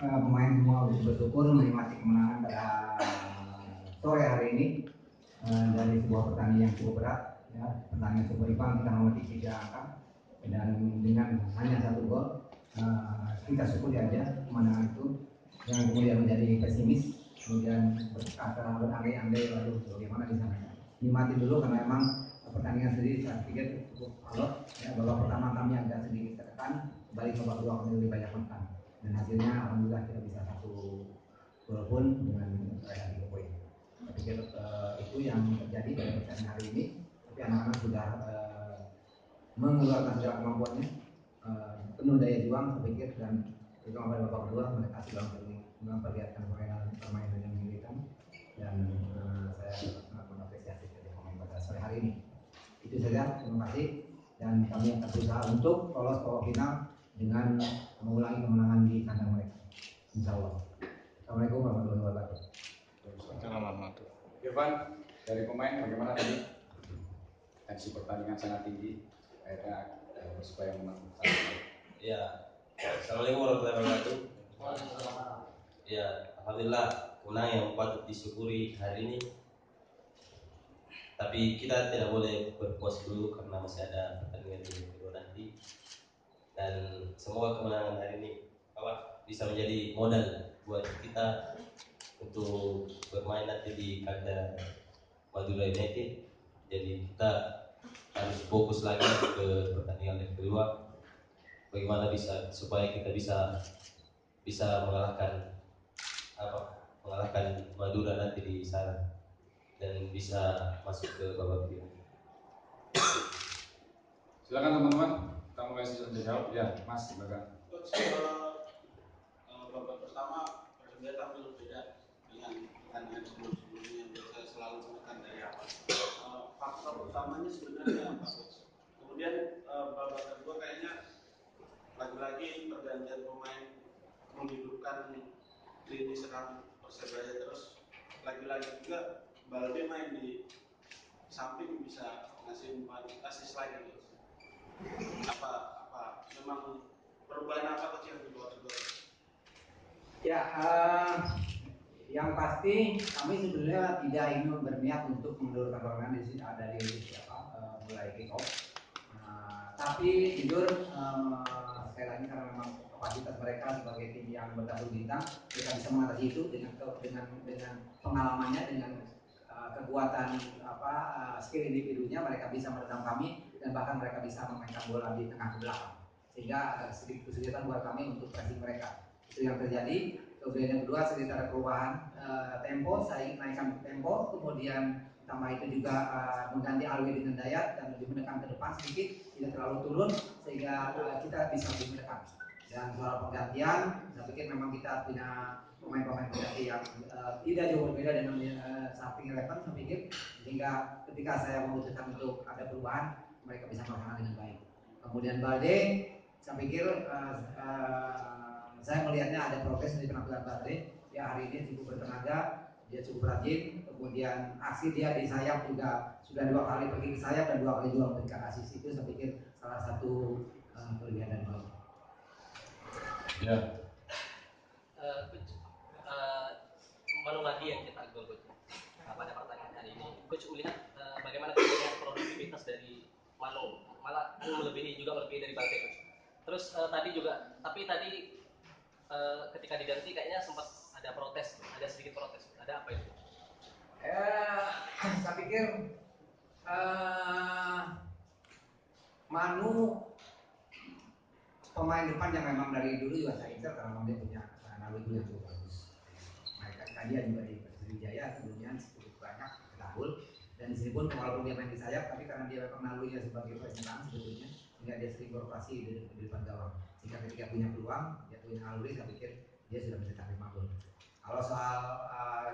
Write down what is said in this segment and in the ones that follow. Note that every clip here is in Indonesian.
pemain semua bersyukur menikmati kemenangan pada sore hari ini dari sebuah pertandingan yang cukup berat, ya, pertandingan Super Ipan kita memetik 3 angka dan dengan hanya 1 gol kita syukuri aja kemenangan itu, jangan kemudian menjadi pesimis kemudian berkata berandai-andai lalu bagaimana di sana. Nikmati dulu karena memang pertandingan sendiri saya pikir cukup alot, ya, babak pertama kami agak sedikit tertekan, balik babak kedua kami lebih banyak menekan dan hasilnya alhamdulillah kita bisa 1 gol pun dengan 3 poin. Saya pikir itu yang terjadi pada pertandingan hari ini, tapi anak-anak sudah mengeluarkan segala kemampuannya, penuh daya juang saya pikir, dan terutama pada babak kedua mereka sudah memperlihatkan permainan yang mengerikan dan saya sangat mengapresiasi dari pemain pada sore hari ini. Itu saja, terima kasih, dan kami akan berusaha untuk lolos ke babak final dengan mengulangi kemenangan di kandang mereka, insya Allah. Assalamualaikum warahmatullahi wabarakatuh. Irfan, dari pemain bagaimana tadi? Tensi pertandingan sangat tinggi, akhirnya Persebaya menang. Ya, assalamualaikum warahmatullahi wabarakatuh. Ya, alhamdulillah kemenangan yang patut disyukuri hari ini. Tapi kita tidak boleh berpuas dulu karena masih ada pertandingan di kedua nanti. Dan semoga kemenangan hari ini bisa menjadi modal buat kita untuk bermain nanti di kandang Madura United. Jadi kita harus fokus lagi ke pertandingan yang kedua. Bagaimana supaya kita bisa mengalahkan Madura nanti di sana dan bisa masuk ke babak final. Silakan teman-teman, kita mulai sesi jawab. Ya, Mas, silakan. Babak pertama Persebaya tampil beda dengan pertandingan sebelum-sebelumnya yang biasa selalu menekan dari awal. Faktor utamanya sebenarnya apa, Coach? Kemudian babak kedua kayaknya lagi-lagi pergantian pemain menghidupkan lini serang Persebaya, terus lagi-lagi juga Balde main di samping bisa ngasih umpan asis lagi, Coach. Apa memang perubahan apa Coach yang dibawa kedua? Ya, yang pasti kami sebenarnya tidak ingin berniat untuk menurunkan permainan di sini dari mulai kick off. Tapi jujur sekali lagi karena memang kapasitas mereka sebagai tim yang bertabur bintang, mereka bisa mengatasi itu dengan pengalamannya, dengan kekuatan skill individunya, mereka bisa meredam kami dan bahkan mereka bisa memainkan bola di tengah ke belakang, sehingga agak sedikit kesulitan buat kami untuk pressing mereka. Itu yang terjadi. Kemudian yang kedua sedikit ada perubahan tempo, saya naikkan tempo, kemudian tambah itu juga mengganti Alwi dengan Dayat dan lebih menekan ke depan sedikit, tidak terlalu turun sehingga kita bisa lebih menekan. Dan soal penggantian, saya pikir memang kita punya pemain-pemain pengganti yang tidak jauh berbeda dengan starting 11 saya pikir, sehingga ketika saya memutuskan untuk ada perubahan, mereka bisa melaksanakan dengan baik. Kemudian Balde, saya pikir saya melihatnya ada progres dari penampilan Balde. Ya, hari ini cukup bertenaga, dia cukup rajin. Kemudian aksi dia di sayap juga sudah 2 kali pergi ke sayap dan 2 kali juga memberikan asis. Itu saya pikir salah satu kelebihan dari Balde. Ya. Manu lagi yang cetak gol, Coach. Pada pertandingan hari ini, Coach melihat bagaimana kemudian produktivitas dari Manu, malah melebihi dari Balde, Coach. Terus tadi ketika diganti kayaknya sempat ada protes, ada sedikit protes. Ada apa itu? Saya pikir Manu pemain depan yang memang dari dulu juga saya ingat karena dia punya naluri yang cukup bagus. Dia juga di Sriwijaya sebelumnya cukup banyak cetak gol, dan di sini pun walaupun dia main di sayap, tapi karena dia memang nalurinya sebagai penyerang sebetulnya, sehingga dia sering beroperasi di depan gawang. Jika ketika punya peluang, dia punya naluri, saya pikir dia sudah mencetak 5 gol. Kalau soal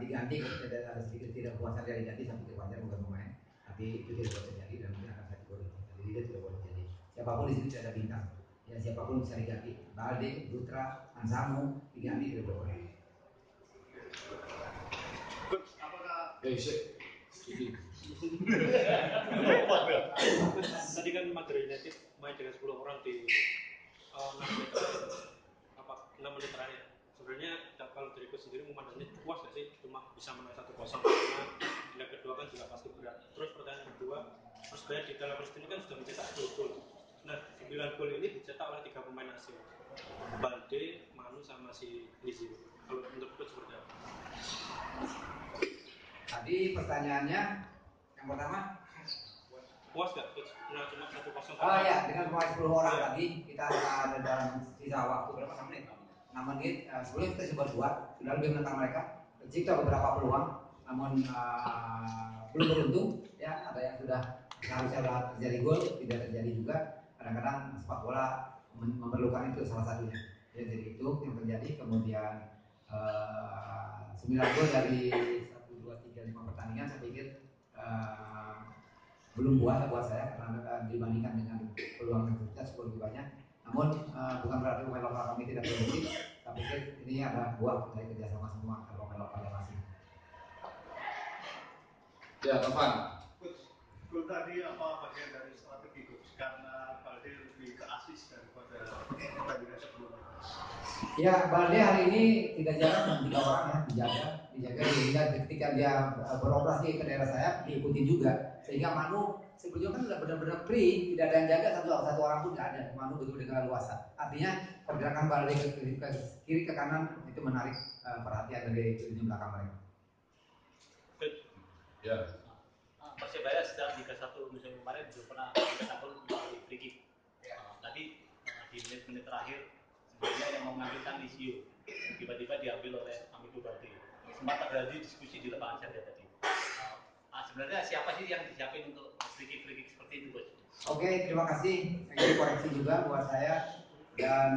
diganti, ada sedikit tidak puasan dari diganti, saya pikir wajar bukan pemain, tapi itu tidak boleh terjadi dan mungkin akan kategori. Jadi dia tidak boleh terjadi. Siapapun di sini tidak ada bintang, ya siapapun bisa diganti. Balde, Dutra, Ansamu diganti tidak boleh. Tadi kan Madura United main dengan 10 orang di 6 menit terakhir. 6 menit terakhir. Sebenarnya coach sendiri memandangnya puas nggak sih cuma bisa menang 1-0 karena di leg kedua kan juga pasti berat. Terus pertanyaan kedua, Persebaya di dalam ini kan sudah mencetak 2 gol. Nah, 9 gol ini dicetak oleh 3 pemain asing, Balde, Manu sama si Lizio. Kalau menurut coach seperti apa? Tadi pertanyaannya yang pertama, puas nggak coach? Nah, cuma 1-0. oh ya, dengan pemain 10 orang tadi kita ada dalam sisa waktu berapa, 6 menit? 6 menit sebelum kita coba buat sudah lebih menekan mereka, tercipta beberapa peluang, namun belum beruntung. Ya, ada yang sudah harusnya sudah terjadi gol, tidak terjadi juga. Kadang-kadang sepak bola memerlukan itu salah satunya. Ya, jadi itu yang terjadi. Kemudian 9 gol dari 1, 2, 3, 5 pertandingan saya pikir belum buat saya karena dibandingkan dengan peluang yang tercipta skor lebih banyak. Namun bukan berarti pemain lokal kami tidak produktif. Saya pikir ini adalah buah dari kerjasama semua pemain lokal yang masih. Ya, Tovan. Gol tadi apa bagian dari strategi coach? Karena Balde lebih ke asis daripada pertandingan sebelumnya. Ya, Balde hari ini tidak jarang 3 orang ya dijaga sehingga ketika dia beroperasi ke daerah sayap diikuti juga, sehingga Manu sebelumnya kan sudah benar-benar free, tidak ada yang jaga, satu orang pun tidak ada. Manu betul dengan luasa. Artinya pergerakan Balde ke kiri ke kanan itu menarik perhatian dari lini belakang mereka. Ya. Persebaya sejak Liga 1 musim kemarin belum pernah mencetak gol melalui free kick. Tadi di menit-menit terakhir sebenarnya yang mengambilkan Lizio tiba-tiba diambil oleh Amido Balde. Sempat terjadi diskusi di lapangan saja tadi. Sebenarnya siapa sih yang disiapin untuk free kick seperti itu, Coach? Oke, terima kasih. Ini koreksi juga buat saya dan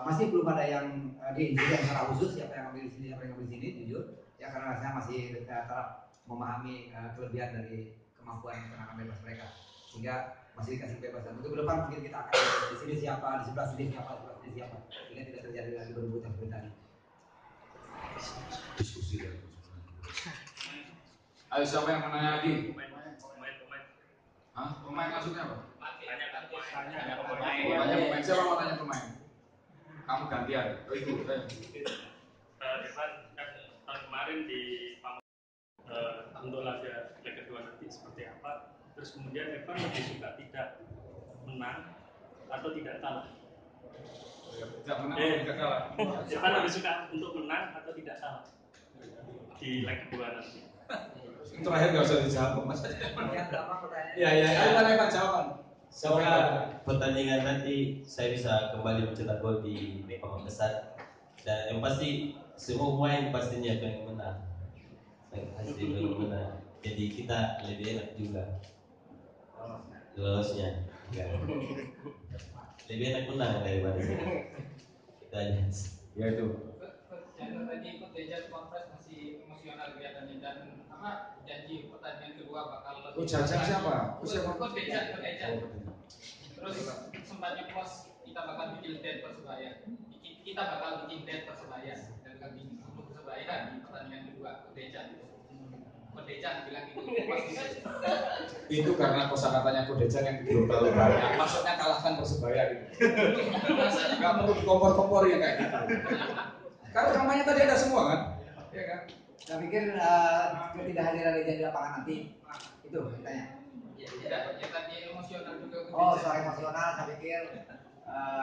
masih belum ada yang diinstruksi secara khusus siapa yang ambil di sini, siapa yang ambil di sini, jujur. Ya karena saya masih taraf memahami kelebihan dari kemampuan tendangan bebas mereka, sehingga masih dikasih kebebasan. Untuk ke depan mungkin kita akan di sini siapa, di sebelah sini siapa, di sebelah sini siapa, sehingga tidak terjadi lagi berebutan seperti tadi. Diskusi ya. Ayo siapa yang menanya lagi? Pemain. Hah? Pemain maksudnya apa? Tanya Tanya pemain. Siapa mau tanya pemain? Kamu gantian. Oh itu. Evan kan tahun kemarin di untuk laga leg kedua nanti seperti apa? Terus kemudian Evan lebih suka tidak menang atau tidak kalah? Tidak menang atau tidak kalah? Evan lebih suka untuk menang atau tidak kalah di leg kedua nanti? Terakhir nggak usah dijawab, Mas. Yang pertama pertanyaan. Ya. Ayo Evan jawaban. Semoga pertandingan nanti saya bisa kembali mencetak gol di panggung besar, dan yang pasti semua pemain pastinya pengen menang. Jadi kita lebih enak juga lolosnya. Lebih enak menang daripada kita aja. Ya itu. Yang tadi ikut Dejan konfres masih emosional kelihatannya, dan apa janji pertandingan kedua bakal lebih. Jajan siapa? Ikut Dejan. Terus sempatnya pos kita bakal bikin dead Persebaya. Kita bakal bikin dead Persebaya dan kami untuk Persebaya di pertandingan kedua. Dejan bilang gitu. Itu karena kosakatanya Kodejan yang global banyak. Maksudnya kalahkan Persebaya gitu. Gak perlu dikompor-kompor ya kayak gitu. Karena kampanye tadi ada semua kan? Iya kan? Saya pikir ketidakhadiran Dejan di lapangan nanti itu ditanya. Ya tadi emosional juga. Oh, soal emosional saya pikir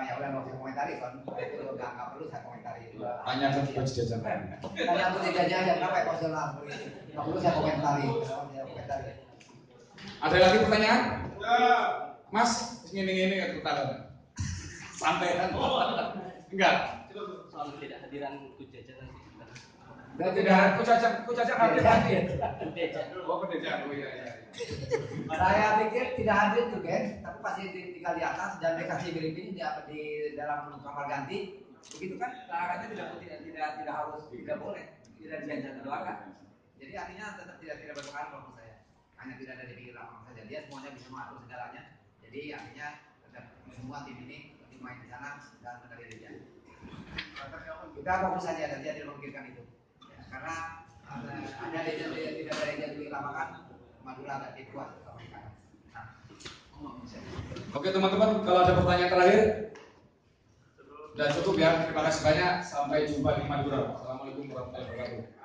ya udah nggak usah komentari kan, itu nggak perlu saya komentari. Hanya ke Coach Dejan. Tanya aku Dejannya aja kenapa emosional seperti itu. Nggak perlu saya komentari. Ada lagi pertanyaan? Mas, ini pertanyaan. Santai kan? Enggak. Soal ketidakhadiran Coach Dejan nanti. Dan tidak kucaca hadir nanti. Oh, Dejan. Oh iya. Saya pikir tidak hadir juga, tapi pasti tinggal di atas dan dikasih briefing di dalam kamar ganti. Begitu kan? Larangannya tidak harus, tidak boleh, tidak bisa doakan. Jadi artinya tetap tidak berpengaruh menurut saya. Hanya tidak ada di pinggir lapangan saja. Dia semuanya bisa mengatur segalanya. Jadi artinya tetap semua tim ini main di sana dan dari dia. Kita fokus saja dan dia tidak memikirkan itu. Ya, karena ada Dejan tidak ada Dejan di lapangan, Madura agak kuat sama di kanan. Oke teman-teman, kalau ada pertanyaan terakhir. Terus Udah cukup ya. Terima kasih banyak. Sampai jumpa di Madura. Assalamualaikum warahmatullahi wabarakatuh.